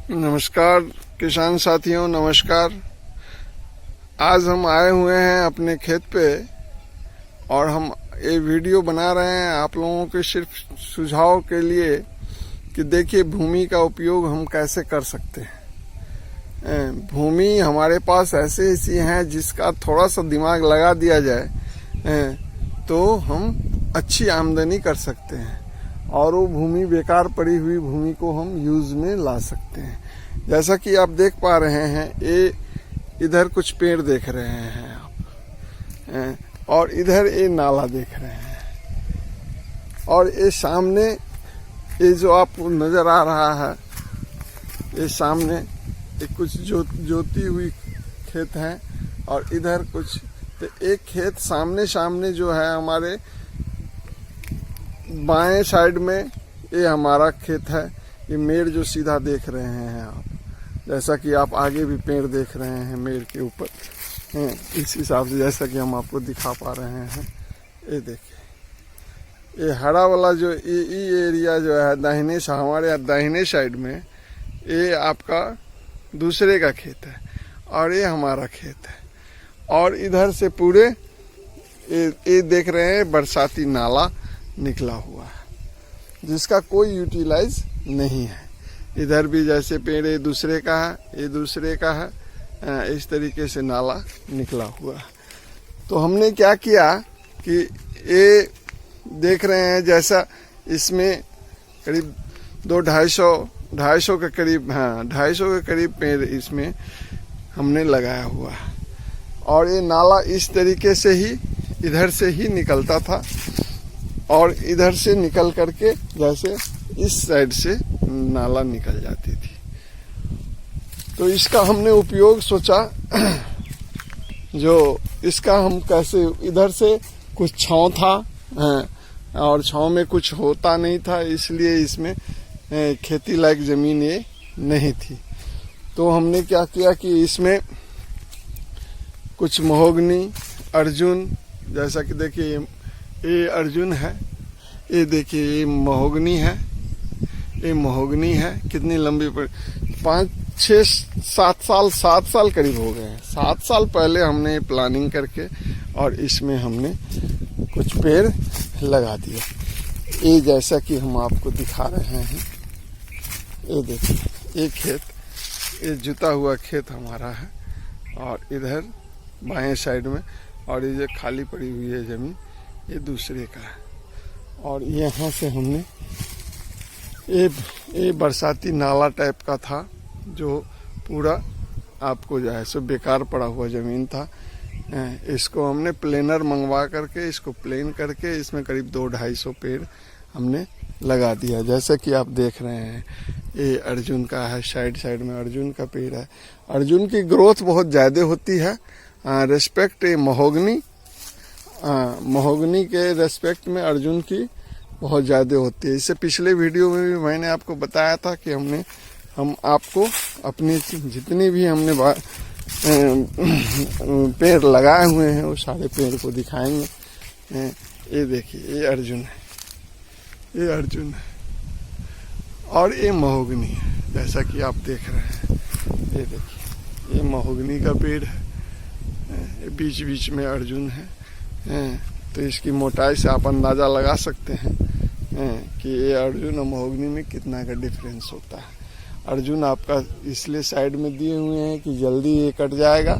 नमस्कार किसान साथियों, नमस्कार। आज हम आए हुए हैं अपने खेत पे और हम ये वीडियो बना रहे हैं आप लोगों के सिर्फ सुझाव के लिए कि देखिए भूमि का उपयोग हम कैसे कर सकते हैं। भूमि हमारे पास ऐसी है जिसका थोड़ा सा दिमाग लगा दिया जाए तो हम अच्छी आमदनी कर सकते हैं और वो भूमि बेकार पड़ी हुई भूमि को हम यूज में ला सकते हैं। जैसा कि आप देख पा रहे हैं, ये इधर कुछ पेड़ देख रहे हैं आप और इधर ये नाला देख रहे हैं और ये सामने ये जो आपको नजर आ रहा है, ये सामने ये कुछ जोती हुई खेत हैं और इधर कुछ, तो एक खेत सामने जो है हमारे बाएं साइड में ये हमारा खेत है। ये मेड़ जो सीधा देख रहे हैं आप, जैसा कि आप आगे भी पेड़ देख रहे हैं मेड़ के ऊपर, इस हिसाब से जैसा कि हम आपको दिखा पा रहे हैं। ये देखिए, ये हरा वाला जो ये एरिया जो है दाहिने से हमारे दाहिने साइड में, ये आपका दूसरे का खेत है और ये हमारा खेत है। और इधर से पूरे ये देख रहे हैं बरसाती नाला निकला हुआ है जिसका कोई यूटिलाइज नहीं है। इधर भी जैसे पेड़ ये दूसरे का है, ये दूसरे का है, इस तरीके से नाला निकला हुआ है। तो हमने क्या किया कि ये देख रहे हैं, जैसा इसमें करीब 250 के करीब, 250 के करीब पेड़ इसमें हमने लगाया हुआ है और ये नाला इस तरीके से ही इधर से ही निकलता था और इधर से निकल करके जैसे इस साइड से नाला निकल जाती थी। तो इसका हमने उपयोग सोचा जो इसका हम कैसे, इधर से कुछ छांव था और छांव में कुछ होता नहीं था, इसलिए इसमें खेती लायक जमीन ये नहीं थी। तो हमने क्या किया कि इसमें कुछ महोगनी, अर्जुन, जैसा कि देखिए ये अर्जुन है, ये देखिए ये महोगनी है, ये महोगनी है। कितनी लंबी 5, 6, 7 साल करीब हो गए हैं। 7 साल पहले हमने प्लानिंग करके और इसमें हमने कुछ पेड़ लगा दिए। ये जैसा कि हम आपको दिखा रहे हैं, ये देखिए ये खेत, ये जुता हुआ खेत हमारा है और इधर बाएं साइड में, और ये जो खाली पड़ी हुई है जमीन ये दूसरे का है। और यहाँ से हमने ये बरसाती नाला टाइप का था जो पूरा आपको जो है सो बेकार पड़ा हुआ ज़मीन था। इसको हमने प्लेनर मंगवा करके इसको प्लेन करके इसमें करीब 200-250 पेड़ हमने लगा दिया। जैसे कि आप देख रहे हैं ये अर्जुन का है, साइड में अर्जुन का पेड़ है। अर्जुन की ग्रोथ बहुत ज़्यादा होती है रेस्पेक्ट ये महोगनी के रेस्पेक्ट में अर्जुन की बहुत ज़्यादा होती है। इससे पिछले वीडियो में भी मैंने आपको बताया था कि हम आपको अपनी जितनी भी हमने पेड़ लगाए हुए हैं वो सारे पेड़ को दिखाएंगे। ये देखिए ये अर्जुन है, ये अर्जुन है और ये महोगनी है, जैसा कि आप देख रहे हैं। ये देखिए ये महोगनी का पेड़ है, बीच में अर्जुन है। तो इसकी मोटाई से आप अंदाज़ा लगा सकते हैं कि ये अर्जुन और महोगनी में कितना का डिफरेंस होता है। अर्जुन आपका इसलिए साइड में दिए हुए हैं कि जल्दी ये कट जाएगा,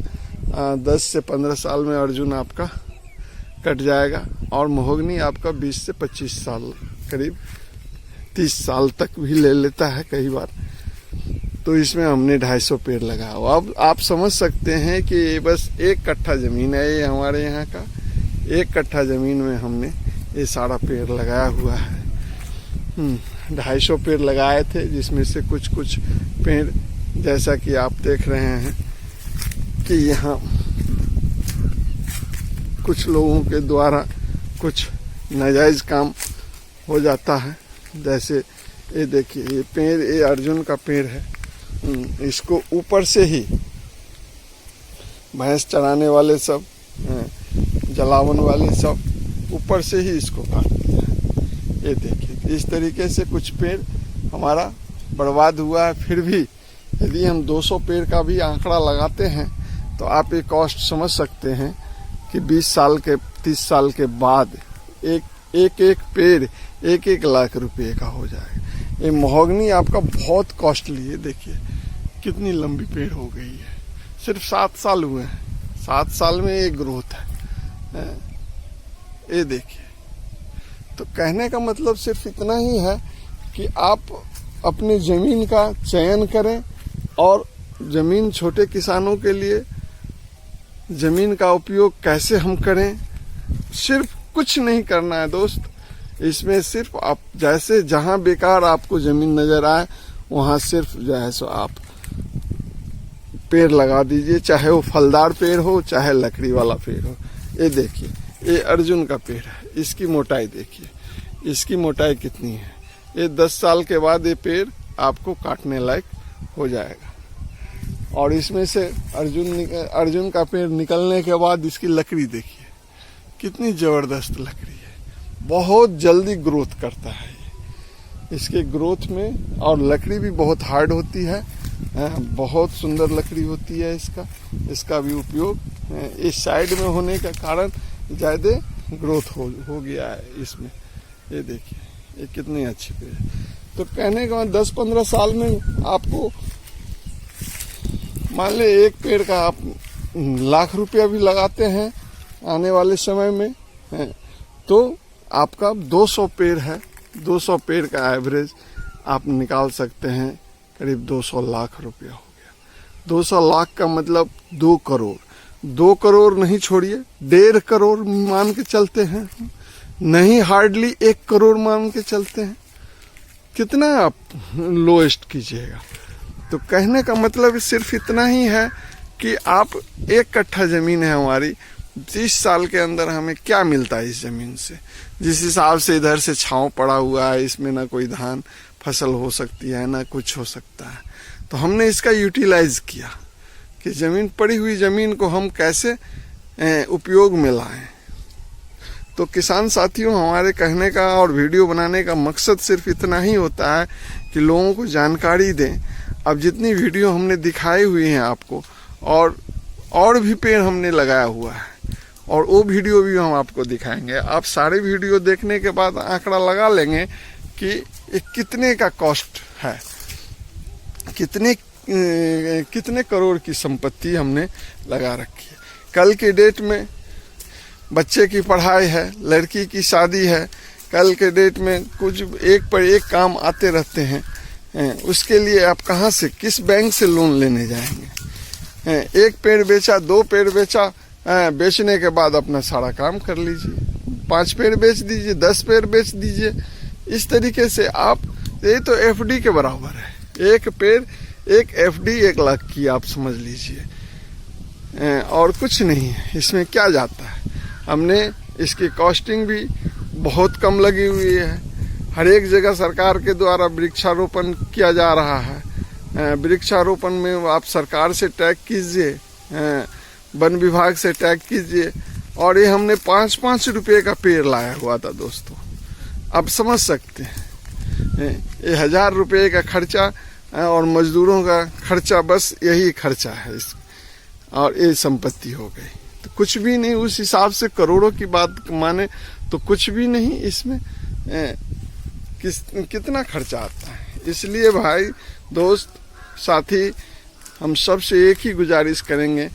10 से 15 साल में अर्जुन आपका कट जाएगा और महोगनी आपका 20 से 25 साल, करीब 30 साल तक भी ले लेता है कई बार। तो इसमें हमने 250 पेड़ लगाया। अब आप समझ सकते हैं कि ये बस 1 कट्ठा ज़मीन है ये हमारे यहाँ का, 1 कट्ठा ज़मीन में हमने ये सारा पेड़ लगाया हुआ है। 250 पेड़ लगाए थे जिसमें से कुछ पेड़ जैसा कि आप देख रहे हैं कि यहाँ कुछ लोगों के द्वारा कुछ नाजायज़ काम हो जाता है। जैसे ये देखिए ये पेड़, ये अर्जुन का पेड़ है, इसको ऊपर से ही भैंस चराने वाले सब, जलावन वाले सब ऊपर से ही इसको काट दिया। ये देखिए इस तरीके से कुछ पेड़ हमारा बर्बाद हुआ है, फिर भी यदि हम 200 पेड़ का भी आंकड़ा लगाते हैं तो आप ये कॉस्ट समझ सकते हैं कि 20 साल के 30 साल के बाद एक पेड़ 1 लाख रुपए का हो जाएगा। ये महोगनी आपका बहुत कॉस्टली है। देखिए कितनी लंबी पेड़ हो गई है, सिर्फ 7 साल हुए हैं, 7 साल में ये ग्रोथ है। ये देखिए, तो कहने का मतलब सिर्फ इतना ही है कि आप अपनी जमीन का चयन करें, और जमीन छोटे किसानों के लिए जमीन का उपयोग कैसे हम करें। सिर्फ कुछ नहीं करना है दोस्त, इसमें सिर्फ आप जैसे जहां बेकार आपको जमीन नजर आए वहां सिर्फ जो है सो आप पेड़ लगा दीजिए, चाहे वो फलदार पेड़ हो चाहे लकड़ी वाला पेड़ हो। ये देखिए, ये अर्जुन का पेड़ है, इसकी मोटाई देखिए, इसकी मोटाई कितनी है। ये 10 साल के बाद ये पेड़ आपको काटने लायक हो जाएगा। और इसमें से अर्जुन का पेड़ निकलने के बाद इसकी लकड़ी देखिए कितनी जबरदस्त लकड़ी है, बहुत जल्दी ग्रोथ करता है ये। इसके ग्रोथ में, और लकड़ी भी बहुत हार्ड होती है, बहुत सुंदर लकड़ी होती है इसका भी उपयोग इस साइड में होने का कारण ज्यादा ग्रोथ हो गया है इसमें। ये देखिए, ये कितनी अच्छी पेड़ है। तो कहने का 10-15 साल में आपको मान ले एक पेड़ का आप लाख रुपया भी लगाते हैं आने वाले समय में, तो आपका 200 पेड़ है, 200 पेड़ का एवरेज आप निकाल सकते हैं, करीब 200 लाख रुपया हो गया। 200 लाख का मतलब 2 करोड़, 2 करोड़ नहीं छोड़िए, 1.5 करोड़ मान के चलते हैं, नहीं हार्डली 1 करोड़ मान के चलते हैं। कितना आप लोएस्ट कीजिएगा। तो कहने का मतलब सिर्फ इतना ही है कि आप 1 कट्ठा जमीन है हमारी, 30 साल के अंदर हमें क्या मिलता है इस जमीन से। जिस हिसाब से इधर से छांव पड़ा हुआ है, इसमें ना कोई धान फसल हो सकती है ना कुछ हो सकता है, तो हमने इसका यूटिलाइज किया कि जमीन पड़ी हुई जमीन को हम कैसे उपयोग में लाएं। तो किसान साथियों, हमारे कहने का और वीडियो बनाने का मकसद सिर्फ इतना ही होता है कि लोगों को जानकारी दें। अब जितनी वीडियो हमने दिखाई हुई हैं आपको, और भी पेड़ हमने लगाया हुआ है, और वो वीडियो भी हम आपको दिखाएंगे। आप सारे वीडियो देखने के बाद आंकड़ा लगा लेंगे कि ये कितने का कॉस्ट है, कितने करोड़ की संपत्ति हमने लगा रखी है। कल के डेट में बच्चे की पढ़ाई है, लड़की की शादी है, कल के डेट में कुछ एक पर एक काम आते रहते हैं। उसके लिए आप कहाँ से, किस बैंक से लोन लेने जाएंगे। 1 पेड़ बेचा, 2 पेड़ बेचा, बेचने के बाद अपना सारा काम कर लीजिए। 5 पेड़ बेच दीजिए, 10 पेड़ बेच दीजिए। इस तरीके से आप, ये तो एफडी के बराबर है। 1 पेड़ 1 एफडी 1 लाख की आप समझ लीजिए, और कुछ नहीं है। इसमें क्या जाता है, हमने इसकी कॉस्टिंग भी बहुत कम लगी हुई है। हर एक जगह सरकार के द्वारा वृक्षारोपण किया जा रहा है। वृक्षारोपण में आप सरकार से टैग कीजिए, वन विभाग से टैग कीजिए। और ये हमने 5-5 रुपये का पेड़ लाया हुआ था दोस्तों। अब समझ सकते हैं, ये 1000 रुपये का खर्चा और मजदूरों का खर्चा, बस यही खर्चा है इस, और ये संपत्ति हो गई। तो कुछ भी नहीं, उस हिसाब से करोड़ों की बात माने तो कुछ भी नहीं इसमें कितना खर्चा आता है। इसलिए भाई दोस्त साथी, हम सबसे एक ही गुजारिश करेंगे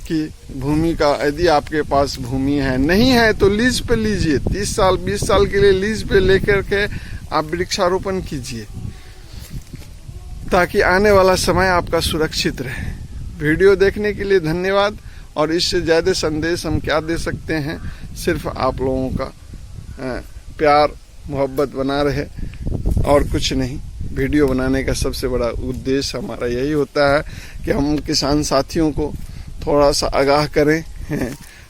कि भूमि का, यदि आपके पास भूमि है, नहीं है तो लीज पे लीजिए। 30 साल 20 साल के लिए लीज पे लेकर के आप वृक्षारोपण कीजिए, ताकि आने वाला समय आपका सुरक्षित रहे। वीडियो देखने के लिए धन्यवाद। और इससे ज़्यादा संदेश हम क्या दे सकते हैं, सिर्फ आप लोगों का प्यार मोहब्बत बना रहे, और कुछ नहीं। वीडियो बनाने का सबसे बड़ा उद्देश्य हमारा यही होता है कि हम किसान साथियों को थोड़ा सा आगाह करें।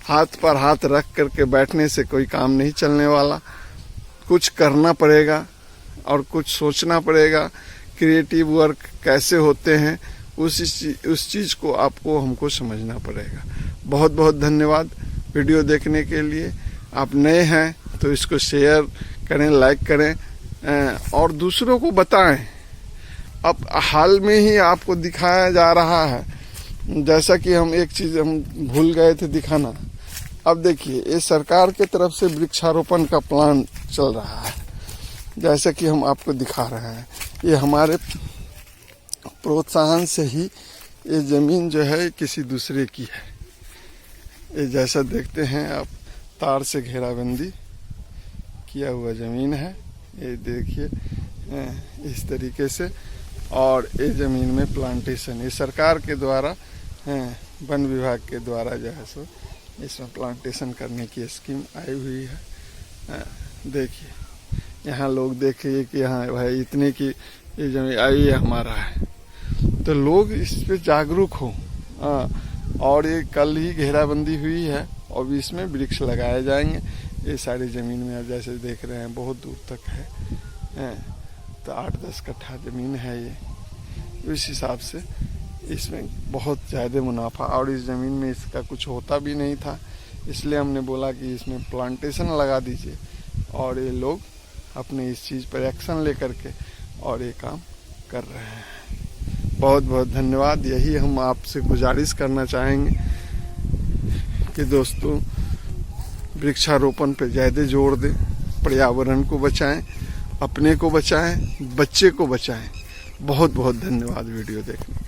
हाथ पर हाथ रख करके बैठने से कोई काम नहीं चलने वाला, कुछ करना पड़ेगा और कुछ सोचना पड़ेगा। क्रिएटिव वर्क कैसे होते हैं, उस चीज़ को आपको हमको समझना पड़ेगा। बहुत बहुत धन्यवाद वीडियो देखने के लिए। आप नए हैं तो इसको शेयर करें, लाइक करें, और दूसरों को बताएं। अब हाल में ही आपको दिखाया जा रहा है, जैसा कि हम एक चीज हम भूल गए थे दिखाना। अब देखिए ये सरकार के तरफ से वृक्षारोपण का प्लान चल रहा है, जैसा कि हम आपको दिखा रहे हैं। ये हमारे प्रोत्साहन से ही ये जमीन जो है किसी दूसरे की है। ये जैसा देखते हैं आप, तार से घेराबंदी किया हुआ जमीन है, ये देखिए इस तरीके से। और ये जमीन में प्लांटेशन, ये सरकार के द्वारा वन विभाग के द्वारा जो है सो इसमें प्लांटेशन करने की स्कीम आई हुई है। देखिए यहाँ लोग देखिए कि यहाँ भाई इतने की ये जमीन आई हमारा है, तो लोग इस पे जागरूक हो। और ये कल ही घेराबंदी हुई है और इसमें वृक्ष लगाए जाएंगे। ये सारी ज़मीन में आप जैसे देख रहे हैं बहुत दूर तक है, तो 8-10 कट्ठा ज़मीन है ये। इस हिसाब से इसमें बहुत ज़्यादा मुनाफा, और इस ज़मीन में इसका कुछ होता भी नहीं था, इसलिए हमने बोला कि इसमें प्लांटेशन लगा दीजिए। और ये लोग अपने इस चीज़ पर एक्शन लेकर के और ये काम कर रहे हैं। बहुत बहुत धन्यवाद। यही हम आपसे गुजारिश करना चाहेंगे कि दोस्तों वृक्षारोपण पे ज़्यादा जोर दें, पर्यावरण को बचाएं, अपने को बचाएं, बच्चे को बचाएं। बहुत बहुत धन्यवाद वीडियो देखने।